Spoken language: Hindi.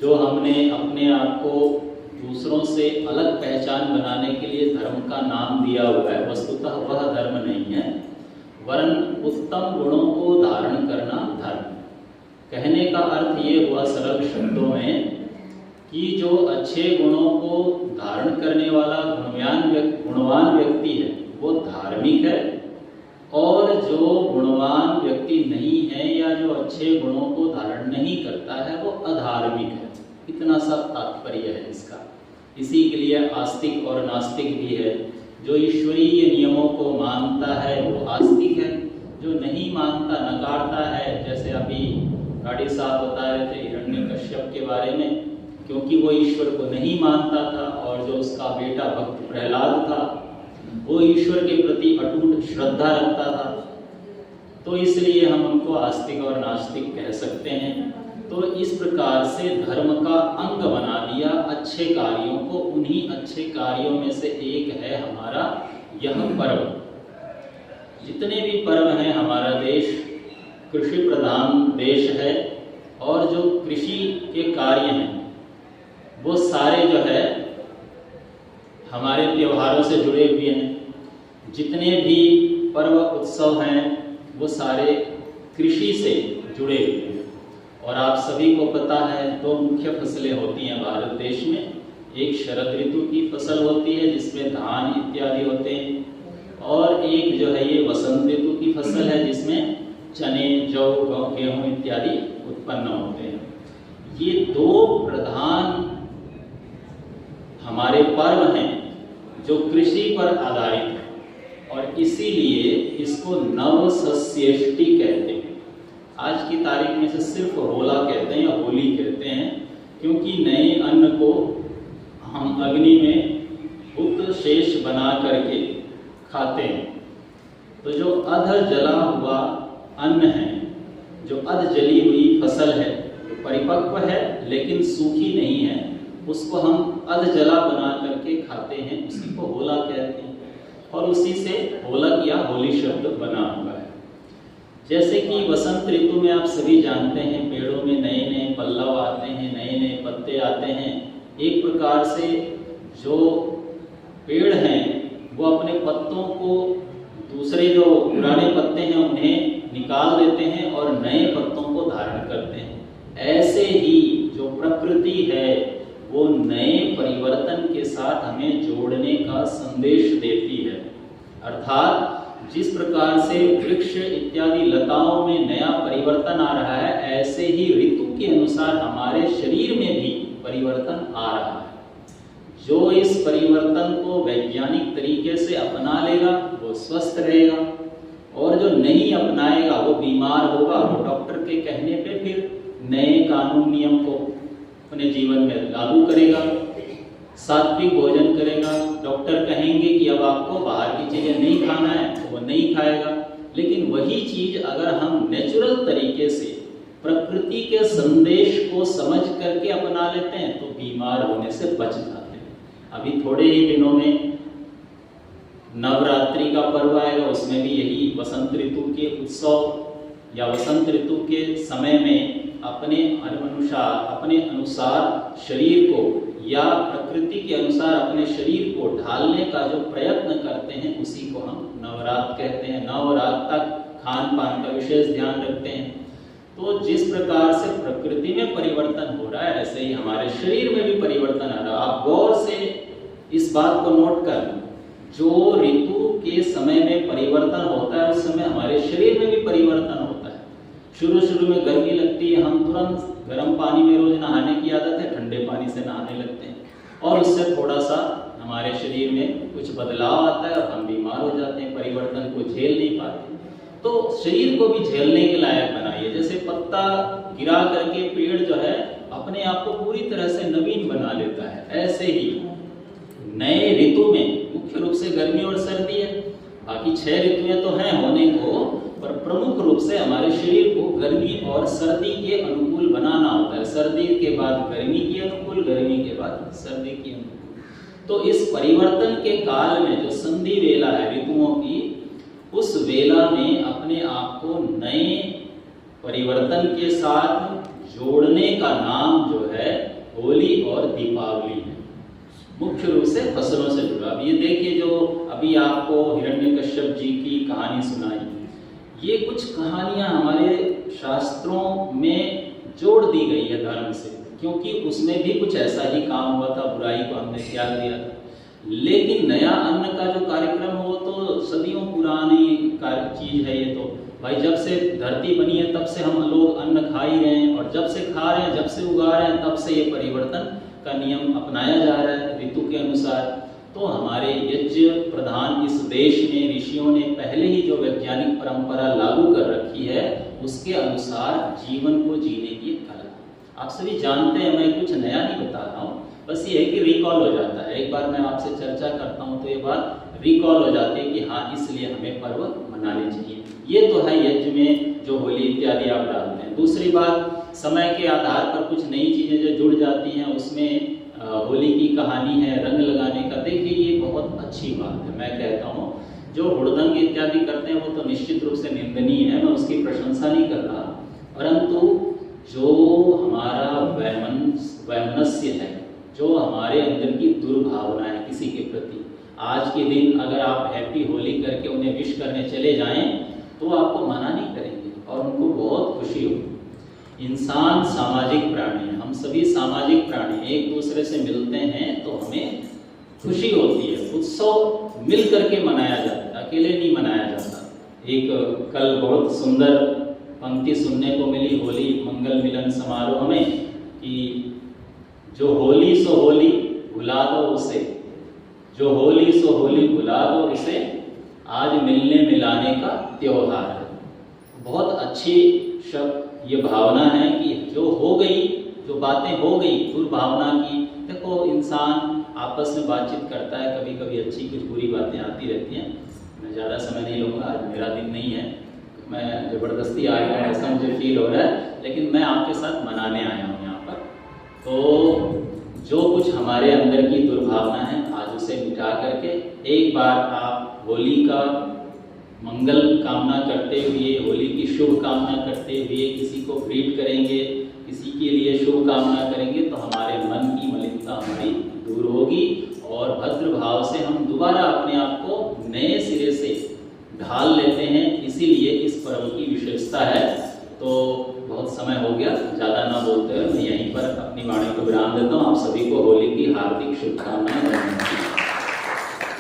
जो हमने अपने आप को दूसरों से अलग पहचान बनाने के लिए धर्म का नाम दिया हुआ है, वस्तुतः वह धर्म नहीं है, वरन उत्तम गुणों को धारण करना धर्म। कहने का अर्थ ये हुआ सरल शब्दों में कि जो अच्छे गुणों को धारण करने वाला गुणवान व्यक्ति है वो धार्मिक है, और जो गुणवान व्यक्ति नहीं है या जो अच्छे गुणों को धारण नहीं करता है वो अधार्मिक है। इतना सा तात्पर्य है इसका। इसी के लिए आस्तिक और नास्तिक भी है। जो ईश्वरीय नियमों को मानता है वो आस्तिक है, जो नहीं मानता, नकारता है, जैसे अभी गाड़ी साहब बता रहे थे हिरण्यकश्यप के बारे में, क्योंकि वो ईश्वर को नहीं मानता था, और जो उसका बेटा भक्त प्रहलाद था वो ईश्वर के प्रति अटूट श्रद्धा रखता था, तो इसलिए हम उनको आस्तिक और नास्तिक कह सकते हैं। तो इस प्रकार से धर्म का अंग बना दिया अच्छे कार्यों को। उन्हीं अच्छे कार्यों में से एक है हमारा यह पर्व। जितने भी पर्व हैं, हमारा देश कृषि प्रधान देश है, और जो कृषि के कार्य हैं वो सारे जो है हमारे त्योहारों से जुड़े हुए हैं। जितने भी पर्व उत्सव हैं वो सारे कृषि से जुड़े हुए हैं। और आप सभी को पता है दो मुख्य फसलें होती हैं भारत देश में। एक शरद ऋतु की फसल होती है जिसमें धान इत्यादि होते हैं, और एक जो है ये वसंत ऋतु की फसल है जिसमें चने, जौ, गेहूं इत्यादि उत्पन्न होते हैं। ये दो प्रधान हमारे पर्व हैं जो कृषि पर आधारित है, और इसीलिए इसको नवसस्येष्टि कहते हैं। आज की तारीख में से सिर्फ होला कहते हैं या होली कहते हैं, क्योंकि नए अन्न को हम अग्नि में उक्त शेष बना करके खाते हैं। तो जो अध जला हुआ अन्न है, जो अध जली हुई फसल है, जो परिपक्व है लेकिन सूखी नहीं है, उसको हम अध जला बना करके खाते हैं, उसी को होला कहते हैं। और उसी से होलक या होली शब्द बना हुआ है। जैसे कि वसंत ऋतु में आप सभी जानते हैं पेड़ों में नए नए पल्लव आते हैं, नए नए पत्ते आते हैं। एक प्रकार से जो पेड़ हैं वो अपने पत्तों को, दूसरे जो पुराने पत्ते हैं उन्हें निकाल देते हैं और नए पत्तों को धारण करते हैं। ऐसे ही जो प्रकृति है वो नए परिवर्तन के साथ हमें जोड़ने का संदेश देती है। अर्थात जिस प्रकार से वृक्ष इत्यादि लताओं में नया परिवर्तन आ रहा है, ऐसे ही ऋतु के अनुसार हमारे शरीर में भी परिवर्तन आ रहा है। जो इस परिवर्तन को वैज्ञानिक तरीके से अपना लेगा वो स्वस्थ रहेगा, और जो नहीं अपनाएगा वो बीमार होगा। वो डॉक्टर के कहने पे फिर नए कानून नियम को अपने जीवन में लागू करेगा, सात्विक भोजन करेगा। डॉक्टर कहेंगे कि अब आपको बाहर की चीजें नहीं खाना है तो वो नहीं खाएगा। लेकिन वही चीज अगर हम नेचुरल तरीके से प्रकृति के संदेश को समझ करके अपना लेते हैं तो बीमार होने से बच जाते हैं। अभी थोड़े ही दिनों में नवरात्रि का पर्व आएगा, उसमें भी यही वसंत ऋतु के उत्सव या वसंत ऋतु के समय में अपने अनुसार शरीर को या प्रकृति के अनुसार अपने शरीर को ढालने का जो प्रयत्न करते हैं उसी को हम नवरात्र कहते हैं। नवरात्र तक खान पान का विशेष ध्यान रखते हैं। तो जिस प्रकार से प्रकृति में परिवर्तन हो रहा है ऐसे ही हमारे शरीर में भी परिवर्तन आ रहा है। आप गौर से इस बात को नोट कर, जो ऋतु के समय में परिवर्तन होता है उस समय हमारे शरीर में भी परिवर्तन होता है। शुरू में गर्मी लगती है, हम तुरंत गर्म पानी में रोज नहाने की आदत है, ठंडे पानी से नहाने लगते हैं, और उससे थोड़ा सा हमारे शरीर में कुछ बदलाव आता है और हम बीमार हो जाते हैं, परिवर्तन को झेल नहीं पाते। तो शरीर को भी झेलने के लायक बनाइए। जैसे पत्ता गिरा करके पेड़ जो है अपने आप को पूरी तरह से नवीन बना लेता है, ऐसे ही नए ऋतु में मुख्य रूप से गर्मी और सर्दी है, बाकी 6 ऋतुएं तो हैं होने को, पर प्रमुख रूप से हमारे शरीर को गर्मी और सर्दी के अनुकूल बनाना होता है। सर्दी के बाद गर्मी के अनुकूल, गर्मी के बाद सर्दी के अनुकूल। तो इस परिवर्तन के काल में जो संधि वेला है ऋतुओं की, उस वेला में अपने आप को नए परिवर्तन के साथ जोड़ने का नाम जो है होली और दीपावली है, मुख्य रूप से फसलों से जुड़ा। अब ये देखिए, जो अभी आपको हिरण्यकश्यप जी की कहानी सुनाई, ये कुछ कहानियां हमारे शास्त्रों में जोड़ दी गई है धर्म से, क्योंकि उसमें भी कुछ ऐसा ही काम हुआ था, बुराई को हमने त्याग दिया था। लेकिन नया अन्न का जो कार्यक्रम हो तो सदियों पुरानी चीज है ये तो। भाई जब से धरती बनी है तब से हम लोग अन्न खा ही रहे हैं, और जब से खा रहे हैं, जब से उगा रहे हैं, तब से ये परिवर्तन का नियम अपनाया जा रहा है ऋतु के अनुसार। तो हमारे यज्ञ प्रधान इस देश में ऋषियों ने पहले ही जो वैज्ञानिक परंपरा लागू कर रखी है, उसके अनुसार जीवन को जीने की कला। आप सभी जानते हैं, मैं कुछ नया नहीं बता रहा हूँ, बस ये है कि रिकॉल हो जाता है। एक बार मैं आपसे चर्चा करता हूँ तो ये बात रिकॉल हो जाती है कि हाँ, इसलिए हमें पर्व मनाने चाहिए। ये तो है यज्ञ में जो होली इत्यादि आप डालते हैं। दूसरी बात, समय के आधार पर कुछ नई चीजें जो जुड़ जाती हैं, उसमें होली की कहानी है रंग लगाने का। देखिए, ये बहुत अच्छी बात है। मैं कहता हूँ जो हुड़दंग इत्यादि करते हैं वो तो निश्चित रूप से निंदनीय है, मैं उसकी प्रशंसा नहीं कर रहा, परंतु जो हमारा वैमनस्य है, जो हमारे अंदर की दुर्भावना है किसी के प्रति, आज के दिन अगर आप हैप्पी होली करके उन्हें विश करने चले जाएं तो आपको मना नहीं करेंगे और उनको बहुत खुशी होगी। इंसान सामाजिक प्राणी है, हम सभी सामाजिक प्राणी, एक दूसरे से मिलते हैं तो हमें खुशी होती है। उत्सव मिल करके मनाया जाता है, अकेले नहीं मनाया जाता। एक कल बहुत सुंदर पंक्ति सुनने को मिली होली मंगल मिलन समारोह में कि जो होली सो होली भुला दो उसे, जो होली सो होली भुला दो उसे, आज मिलने मिलाने का त्योहार है। बहुत अच्छी शब्द ये भावना है कि जो हो गई, जो बातें हो गई दुर्भावना की। देखो, इंसान आपस में बातचीत करता है, कभी कभी अच्छी कुछ बुरी बातें आती रहती हैं। मैं ज़्यादा समय नहीं लूँगा, आज मेरा दिन नहीं है, मैं ज़बरदस्ती आया हूँ ऐसा मुझे फील हो रहा है, लेकिन मैं आपके साथ मनाने आया हूँ यहाँ पर। तो जो कुछ हमारे अंदर की दुर्भावना है, आज उसे मिटा करके एक बार आप होली का मंगल कामना करते हुए, होली की शुभ कामना करते हुए किसी को ग्रीट करेंगे, किसी के लिए शुभ कामना करेंगे, तो हमारे मन की मलिनता हमारी दूर होगी और भद्र भाव से हम दोबारा अपने आप को नए सिरे से ढाल लेते हैं। इसीलिए इस पर्व की विशेषता है। तो बहुत समय हो गया, ज़्यादा ना बोलते हुए मैं यहीं पर अपनी वाणी को विराम देता हूँ। आप सभी को होली की हार्दिक शुभकामनाएं।